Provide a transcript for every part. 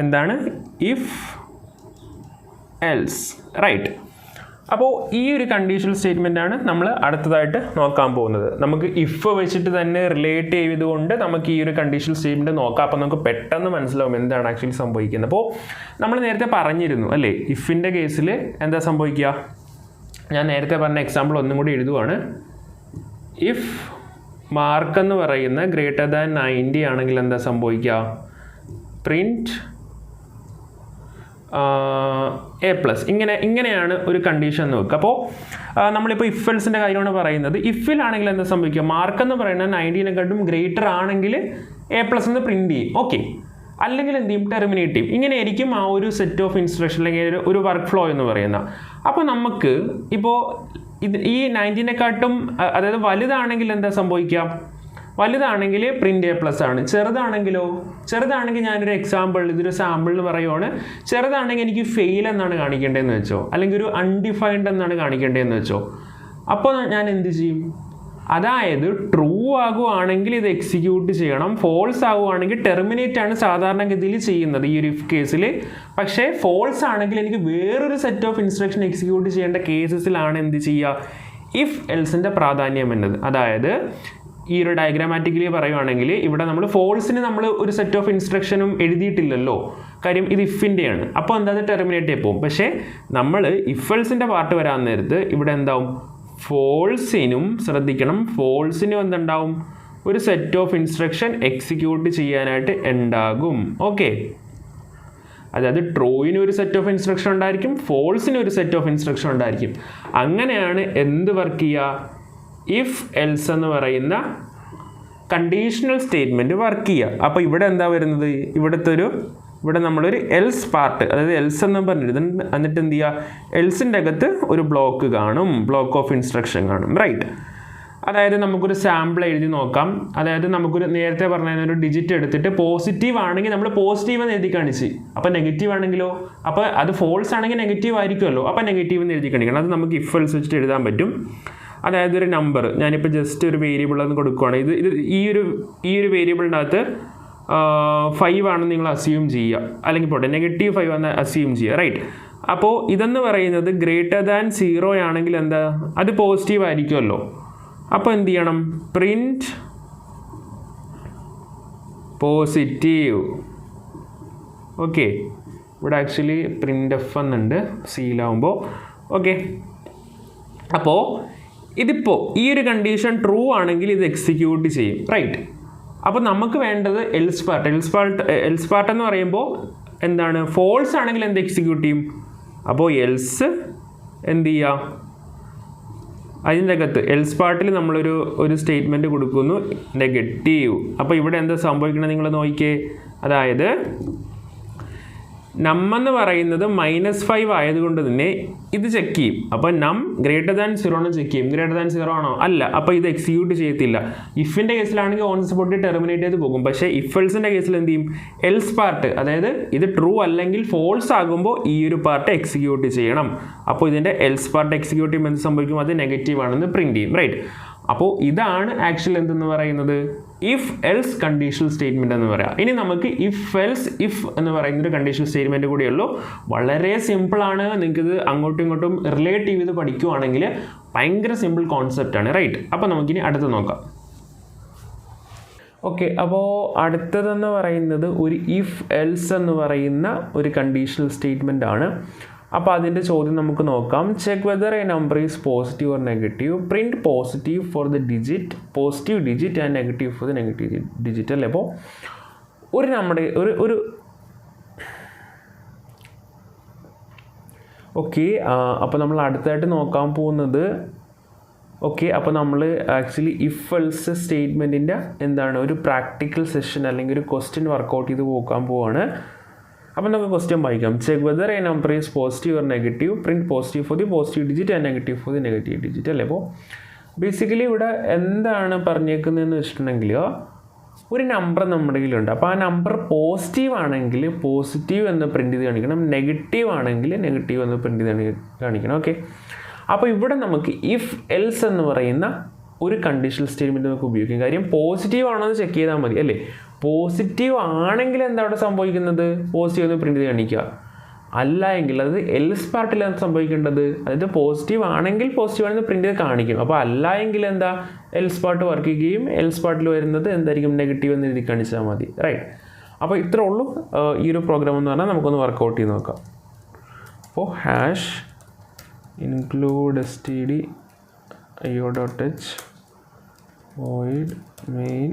എന്താണ് if else right. അപ്പോൾ ഈ ഒരു കണ്ടീഷണൽ സ്റ്റേറ്റ്മെൻറ്റാണ് നമ്മൾ അടുത്തതായിട്ട് നോക്കാൻ പോകുന്നത്. നമുക്ക് ഇഫ് വെച്ചിട്ട് തന്നെ റിലേറ്റ് ചെയ്തുകൊണ്ട് നമുക്ക് ഈ ഒരു കണ്ടീഷണൽ സ്റ്റേറ്റ്മെൻറ്റ് നോക്കാം. അപ്പോൾ നമുക്ക് പെട്ടെന്ന് മനസ്സിലാവും എന്താണ് ആക്ച്വലി സംഭവിക്കുന്നത്. അപ്പോൾ നമ്മൾ നേരത്തെ പറഞ്ഞിരുന്നു അല്ലേ, ഇഫിൻ്റെ കേസിൽ എന്താ സംഭവിക്കുക. ഞാൻ നേരത്തെ പറഞ്ഞ എക്സാമ്പിൾ ഒന്നും കൂടി എഴുതുവാണ്. ഇഫ് മാർക്ക് എന്ന് പറയുന്ന ഗ്രേറ്റർ ദാൻ 90 ആണെങ്കിൽ എന്താ സംഭവിക്കുക, പ്രിൻറ്റ് A+. ഇങ്ങനെയാണ് ഒരു കണ്ടീഷൻ എന്ന് വെക്കുക. അപ്പോൾ നമ്മളിപ്പോൾ ഇഫ് എൽസിൻ്റെ കാര്യമാണ് പറയുന്നത്. ഇഫിലാണെങ്കിൽ എന്താ സംഭവിക്കുക, മാർക്ക് എന്ന് പറയുന്നത് 90നെക്കാട്ടും ഗ്രേറ്റർ ആണെങ്കിൽ A+ എന്ന് പ്രിൻറ്റ് ചെയ്യും. ഓക്കെ, അല്ലെങ്കിൽ എന്ത് ചെയ്യും, ടെർമിനേറ്റ് ചെയ്യും. ഇങ്ങനെയായിരിക്കും ആ ഒരു സെറ്റ് ഓഫ് ഇൻസ്ട്രക്ഷൻ അല്ലെങ്കിൽ ഒരു വർക്ക് ഫ്ലോ എന്ന് പറയുന്ന. അപ്പോൾ നമുക്ക് ഇപ്പോൾ ഈ 90നെക്കാട്ടും അതായത് വലുതാണെങ്കിൽ എന്താ സംഭവിക്കുക, വലുതാണെങ്കിൽ പ്രിൻ്റ് A+ ആണ്. ചെറുതാണെങ്കിൽ ഞാനൊരു എക്സാമ്പിൾ, ഇതൊരു സാമ്പിൾ എന്ന് പറയുവാണ്. ചെറുതാണെങ്കിൽ എനിക്ക് ഫെയിൽ എന്നാണ് കാണിക്കേണ്ടതെന്ന് വെച്ചോ, അല്ലെങ്കിൽ ഒരു അൺഡിഫൈൻഡ് എന്നാണ് കാണിക്കേണ്ടതെന്ന് വെച്ചോ. അപ്പോൾ ഞാൻ എന്ത് ചെയ്യും, അതായത് ട്രൂ ആകുവാണെങ്കിൽ ഇത് എക്സിക്യൂട്ട് ചെയ്യണം, ഫോൾസ് ആകുവാണെങ്കിൽ ടെർമിനേറ്റ് ആണ് സാധാരണഗതിയിൽ ചെയ്യുന്നത് ഈ ഒരു ഇഫ് കേസിൽ. പക്ഷേ ഫോൾസ് ആണെങ്കിൽ എനിക്ക് വേറൊരു സെറ്റ് ഓഫ് ഇൻസ്ട്രക്ഷൻ എക്സിക്യൂട്ട് ചെയ്യേണ്ട കേസസിലാണ് എന്ത് ചെയ്യുക, ഇഫ് എൽസിൻ്റെ പ്രാധാന്യം എന്നത്. അതായത് ഈ ഒരു ഡയഗ്രാമാറ്റിക്കലി പറയുവാണെങ്കിൽ ഇവിടെ നമ്മൾ ഫോൾസിന് നമ്മൾ ഒരു സെറ്റ് ഓഫ് ഇൻസ്ട്രക്ഷനും എഴുതിയിട്ടില്ലല്ലോ, കാര്യം ഇത് ഇഫിൻ്റെയാണ്. അപ്പോൾ എന്താ, ടെർമിനേറ്റ് ആയി പോകും. പക്ഷേ നമ്മൾ ഇഫ് എൽസിൻ്റെ പാർട്ട് വരാൻ നേരത്ത് ഇവിടെ എന്താവും, ഫോൾസിനും ശ്രദ്ധിക്കണം, ഫോൾസിനും എന്തുണ്ടാവും, ഒരു സെറ്റ് ഓഫ് ഇൻസ്ട്രക്ഷൻ എക്സിക്യൂട്ട് ചെയ്യാനായിട്ട് ഉണ്ടാകും. ഓക്കെ, അതായത് ട്രൂവിന് ഒരു സെറ്റ് ഓഫ് ഇൻസ്ട്രക്ഷൻ ഉണ്ടായിരിക്കും, ഫോൾസിന് ഒരു സെറ്റ് ഓഫ് ഇൻസ്ട്രക്ഷൻ ഉണ്ടായിരിക്കും. അങ്ങനെയാണ് എന്ത് വർക്ക് ചെയ്യുക, ഇഫ് എൽസ് എന്ന് പറയുന്ന കണ്ടീഷണൽ സ്റ്റേറ്റ്മെൻറ്റ് വർക്ക് ചെയ്യുക. അപ്പോൾ ഇവിടെ എന്താ വരുന്നത്, ഇവിടെ നമ്മളൊരു എൽസ് പാർട്ട്, അതായത് എൽസ് എന്ന് പറഞ്ഞിട്ട് എന്നിട്ട് എന്ത് ചെയ്യുക, എൽസിൻ്റെ അകത്ത് ഒരു ബ്ലോക്ക് കാണും, ബ്ലോക്ക് ഓഫ് ഇൻസ്ട്രക്ഷൻ കാണും. റൈറ്റ്. അതായത് നമുക്കൊരു സാമ്പിൾ എഴുതി നോക്കാം. അതായത് നമുക്കൊരു നേരത്തെ പറഞ്ഞ ഒരു ഡിജിറ്റ് എടുത്തിട്ട് പോസിറ്റീവ് ആണെങ്കിൽ നമ്മൾ പോസിറ്റീവ് എന്ന് എഴുതി കാണിച്ച്, അപ്പോൾ നെഗറ്റീവ് ആണെങ്കിലോ, അപ്പോൾ അത് ഫോൾസ് ആണെങ്കിൽ നെഗറ്റീവ് ആയിരിക്കുമല്ലോ, അപ്പോൾ നെഗറ്റീവ് എന്ന് എഴുതി കാണിക്കണം. അത് നമുക്ക് ഇഫ് എൽസ് വെച്ചിട്ട് എഴുതാൻ പറ്റും. അതായത് ഒരു നമ്പർ ഞാനിപ്പോൾ ജസ്റ്റ് ഒരു വേരിയബിൾ എന്ന് കൊടുക്കുകയാണ്. ഇത് ഈ ഒരു വേരിയബിളിൻ്റെ അകത്ത് 5 ആണെന്ന് നിങ്ങൾ അസ്യൂം ചെയ്യുക, അല്ലെങ്കിൽ പോട്ടെ -5 എന്ന് അസ്യൂം ചെയ്യുക. റൈറ്റ്. അപ്പോൾ ഇതെന്ന് പറയുന്നത് ഗ്രേറ്റർ ദാൻ 0 ആണെങ്കിൽ എന്താ, അത് പോസിറ്റീവ് ആയിരിക്കുമല്ലോ. അപ്പോൾ എന്ത് ചെയ്യണം, പ്രിൻറ്റ് പോസിറ്റീവ്. ഓക്കെ, ഇവിടെ ആക്ച്വലി പ്രിൻ്റ് എഫ് എന്നുണ്ട് സീലാവുമ്പോൾ. ഓക്കെ, അപ്പോൾ ഇതിപ്പോൾ ഈ ഒരു കണ്ടീഷൻ ട്രൂ ആണെങ്കിൽ ഇത് എക്സിക്യൂട്ട് ചെയ്യും. റൈറ്റ്. അപ്പോൾ നമുക്ക് വേണ്ടത് എൽസ് പാർട്ട് എന്ന് പറയുമ്പോൾ എന്താണ്, ഫോൾസ് ആണെങ്കിൽ എന്ത് എക്സിക്യൂട്ട് ചെയ്യും. അപ്പോൾ എൽസ് എന്ത് ചെയ്യുക, അതിൻ്റെ അകത്ത് എൽസ് പാർട്ടിൽ നമ്മളൊരു സ്റ്റേറ്റ്മെൻറ്റ് കൊടുക്കുന്നു, നെഗറ്റീവ്. അപ്പോൾ ഇവിടെ എന്താ സംഭവിക്കണം നിങ്ങൾ നോക്കിയേ, അതായത് നം എന്ന് പറയുന്നത് -5 ആയതുകൊണ്ട് തന്നെ ഇത് ചെക്ക് ചെയ്യും. അപ്പോൾ നം ഗ്രേറ്റർ ദാൻ 0 ആണ് ചെക്ക് ചെയ്യും. ഗ്രേറ്റർ ദാൻ 0 ആണോ, അല്ല, അപ്പോൾ ഇത് എക്സിക്യൂട്ട് ചെയ്യത്തില്ല. ഇഫിൻ്റെ കേസിലാണെങ്കിൽ ഓൺ സ്പോട്ടിൽ ടെർമിനേറ്റ് ചെയ്ത് പോകും. പക്ഷേ ഇഫ് എൽസിൻ്റെ കേസിൽ എന്ത് ചെയ്യും, എൽസ് പാർട്ട്, അതായത് ഇത് ട്രൂ അല്ലെങ്കിൽ ഫോൾസ് ആകുമ്പോൾ ഈ ഒരു പാർട്ട് എക്സിക്യൂട്ട് ചെയ്യണം. അപ്പോൾ ഇതിൻ്റെ എൽസ് പാർട്ട് എക്സിക്യൂട്ട് ചെയ്യുമ്പോൾ എന്ത് സംഭവിക്കും, അത് നെഗറ്റീവ് ആണെന്ന് പ്രിൻറ്റ് ചെയ്യും. റൈറ്റ്. അപ്പോൾ ഇതാണ് ആക്ച്വൽ എന്തെന്ന് പറയുന്നത്, ഇഫ് എൽസ് കണ്ടീഷണൽ സ്റ്റേറ്റ്മെൻറ്റ് എന്ന് പറയാം. ഇനി നമുക്ക് ഇഫ് എന്ന് പറയുന്നൊരു കണ്ടീഷണൽ സ്റ്റേറ്റ്മെൻറ്റ് കൂടിയുള്ളൂ. വളരെ സിമ്പിളാണ്. നിങ്ങൾക്കിത് അങ്ങോട്ടും ഇങ്ങോട്ടും റിലേറ്റ് ചെയ്ത് പഠിക്കുവാണെങ്കിൽ ഭയങ്കര സിമ്പിൾ കോൺസെപ്റ്റാണ്. റൈറ്റ്. അപ്പോൾ നമുക്കിനി അടുത്ത് നോക്കാം. ഓക്കെ, അപ്പോൾ അടുത്തതെന്ന് പറയുന്നത് ഒരു ഇഫ് എൽസ് എന്ന് പറയുന്ന ഒരു കണ്ടീഷണൽ സ്റ്റേറ്റ്മെൻ്റ് ആണ്. അപ്പോൾ അതിൻ്റെ ചോദ്യം നമുക്ക് നോക്കാം. Check whether A number is positive or negative, print positive for the positive digit and negative for the negative digit അല്ലേ. അപ്പോൾ ഓക്കെ, അപ്പോൾ നമ്മൾ അടുത്തായിട്ട് നോക്കാൻ പോകുന്നത്, ഓക്കെ, അപ്പോൾ നമ്മൾ ആക്ച്വലി ഇഫ് എൽസ് സ്റ്റേറ്റ്മെൻറ്റിൻ്റെ എന്താണ് ഒരു പ്രാക്ടിക്കൽ സെഷൻ അല്ലെങ്കിൽ ഒരു ക്വസ്റ്റ്യൻ വർക്കൗട്ട് ചെയ്ത് നോക്കാൻ പോവാണ്. അപ്പോൾ നമുക്ക് ക്വസ്റ്റ്യൻ വായിക്കാം. Check whether A number is positive or negative, print positive for the positive digit and negative for the negative digit അല്ലേ. അപ്പോൾ ബേസിക്കലി ഇവിടെ എന്താണ് പറഞ്ഞേക്കുന്നതെന്ന് വെച്ചിട്ടുണ്ടെങ്കിൽ ഒരു നമ്പർ നമ്മുടെ കയ്യിലുണ്ട്. അപ്പോൾ ആ നമ്പർ പോസിറ്റീവ് ആണെങ്കിൽ പോസിറ്റീവ് എന്ന് പ്രിൻറ്റ് ചെയ്ത് കാണിക്കണം, നെഗറ്റീവ് ആണെങ്കിൽ നെഗറ്റീവ് എന്ന് പ്രിൻറ്റ് ചെയ്ത് കാണിക്കണം. ഓക്കെ, അപ്പോൾ ഇവിടെ നമുക്ക് ഇഫ് എൽസ് എന്ന് പറയുന്ന ഒരു കണ്ടീഷണൽ സ്റ്റേറ്റ്മെൻറ്റ് നമുക്ക് ഉപയോഗിക്കും. കാര്യം പോസിറ്റീവ് ആണോ എന്ന് ചെക്ക് ചെയ്താൽ മതി അല്ലേ. പോസിറ്റീവ് ആണെങ്കിൽ എന്താ അവിടെ സംഭവിക്കുന്നത്? പോസിറ്റീവ് എന്ന് പ്രിൻറ്റ് ചെയ്ത് കാണിക്കുക. അല്ല എങ്കിൽ അത് എൽസ് പാർട്ടിലാണ് സംഭവിക്കേണ്ടത്. അതായത് പോസിറ്റീവ് ആണെങ്കിൽ പോസിറ്റീവ് ആണെന്ന് പ്രിൻറ്റ് ചെയ്ത് കാണിക്കും. അപ്പോൾ അല്ല എങ്കിൽ എന്താ? എൽസ് പാർട്ട് വർക്ക് ചെയ്യുകയും എൽസ് പാർട്ടിൽ വരുന്നത് എന്തായിരിക്കും? നെഗറ്റീവ് എന്ന് എഴുതി കാണിച്ചാൽ മതി. റൈറ്റ്. അപ്പോൾ ഇത്രേ ഉള്ളൂ ഈ ഒരു പ്രോഗ്രാം എന്ന് പറഞ്ഞാൽ. നമുക്കൊന്ന് വർക്കൗട്ട് ചെയ്ത് നോക്കാം. അപ്പോൾ hash include stdio.h void main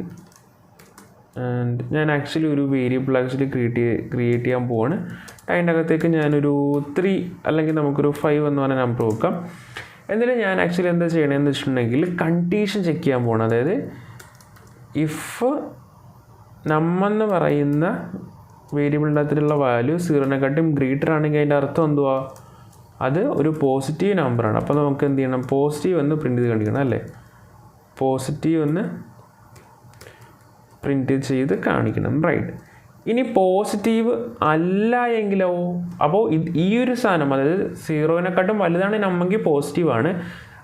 and ഞാൻ ആക്ച്വലി ഒരു വേരിയബിൾ ക്രിയേറ്റ് ചെയ്യാൻ പോവാണ്. അതിൻ്റെ അകത്തേക്ക് ഞാനൊരു 3 അല്ലെങ്കിൽ നമുക്കൊരു 5 എന്ന് പറഞ്ഞ നമ്പർ വെക്കാം. എന്നിട്ട് ഞാൻ ആക്ച്വലി എന്താ ചെയ്യണമെന്ന് വെച്ചിട്ടുണ്ടെങ്കിൽ കണ്ടീഷൻ ചെക്ക് ചെയ്യാൻ പോകണം. അതായത് ഇഫ് നമ്മെന്ന് പറയുന്ന വേരിയബിളിൻ്റെ അകത്തുള്ള വാല്യൂ 0-നെക്കാട്ടും ഗ്രേറ്റർ ആണെങ്കിൽ അതിൻ്റെ അർത്ഥം എന്തുവാ? അത് ഒരു പോസിറ്റീവ് നമ്പറാണ്. അപ്പോൾ നമുക്ക് എന്ത് ചെയ്യണം? പോസിറ്റീവ് എന്ന് പ്രിൻറ്റ് ചെയ്ത് കാണിക്കണം അല്ലേ? പോസിറ്റീവ് എന്ന് പ്രിൻറ്റ് ചെയ്ത് കാണിക്കണം. റൈറ്റ്. ഇനി പോസിറ്റീവ് അല്ല എങ്കിലോ? അപ്പോൾ ഈ ഒരു സാധനം, അതായത് 0-നെക്കാട്ടും വലുതാണ് നമ്മെങ്കിൽ പോസിറ്റീവാണ്.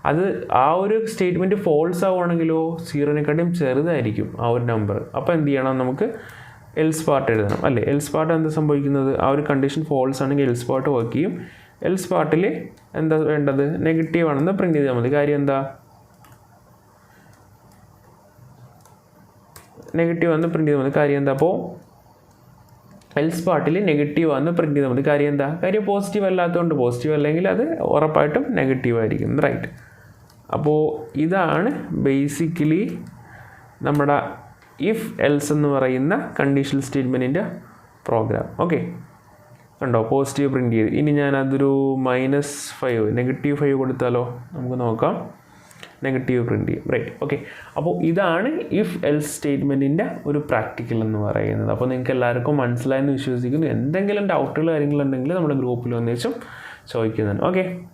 അത് ആ ഒരു സ്റ്റേറ്റ്മെൻറ്റ് ഫോൾസ് ആവുകയാണെങ്കിലോ 0-നെക്കാട്ടും ചെറുതായിരിക്കും ആ ഒരു നമ്പർ. അപ്പോൾ എന്ത് ചെയ്യണം? നമുക്ക് എൽസ് പാർട്ട് എഴുതണം അല്ലേ? എൽസ് പാർട്ട് എന്താ സംഭവിക്കുന്നത്? ആ ഒരു കണ്ടീഷൻ ഫോൾസ് ആണെങ്കിൽ എൽസ് പാർട്ട് വർക്ക് ചെയ്യും. എൽസ് പാർട്ടിൽ എന്താ വേണ്ടത്? നെഗറ്റീവ് ആണെന്ന് പ്രിൻറ്റ് ചെയ്താൽ മതി. കാര്യം എന്താ? നെഗറ്റീവ് ആണെന്ന് പ്രിൻറ്റ് ചെയ്താൽ മതി. കാര്യം എന്താ? അപ്പോൾ എൽസ് പാർട്ടിൽ നെഗറ്റീവ് ആണെന്ന് പ്രിൻറ്റ് ചെയ്താൽ മതി. കാര്യം എന്താ? കാര്യം പോസിറ്റീവ് അല്ലാത്തതുകൊണ്ട്. പോസിറ്റീവ് അല്ലെങ്കിൽ അത് ഉറപ്പായിട്ടും നെഗറ്റീവ് ആയിരിക്കും. റൈറ്റ്. അപ്പോൾ ഇതാണ് ബേസിക്കലി നമ്മുടെ ഇഫ് എൽസ് എന്ന് പറയുന്ന കണ്ടീഷണൽ സ്റ്റേറ്റ്മെൻറ്റിൻ്റെ പ്രോഗ്രാം. ഓക്കെ, കണ്ടോ? പോസിറ്റീവ് പ്രിൻറ്റ് ചെയ്ത്. ഇനി ഞാൻ അതൊരു -5 -5 കൊടുത്താലോ? നമുക്ക് നോക്കാം. നെഗറ്റീവ് പ്രിൻറ്റ് ചെയ്യും. റൈറ്റ്. ഓക്കെ. അപ്പോൾ ഇതാണ് ഇഫ് എൽസ് സ്റ്റേറ്റ്മെൻറ്റിൻ്റെ ഒരു പ്രാക്ടിക്കൽ എന്ന് പറയുന്നത്. അപ്പോൾ നിങ്ങൾക്ക് എല്ലാവർക്കും മനസ്സിലായെന്ന് വിശ്വസിക്കുന്നു. എന്തെങ്കിലും ഡൗട്ടുകൾ കാര്യങ്ങളുണ്ടെങ്കിൽ നമ്മുടെ ഗ്രൂപ്പിൽ വന്നേച്ചും ചോദിക്കുന്നതാണ്. ഓക്കെ.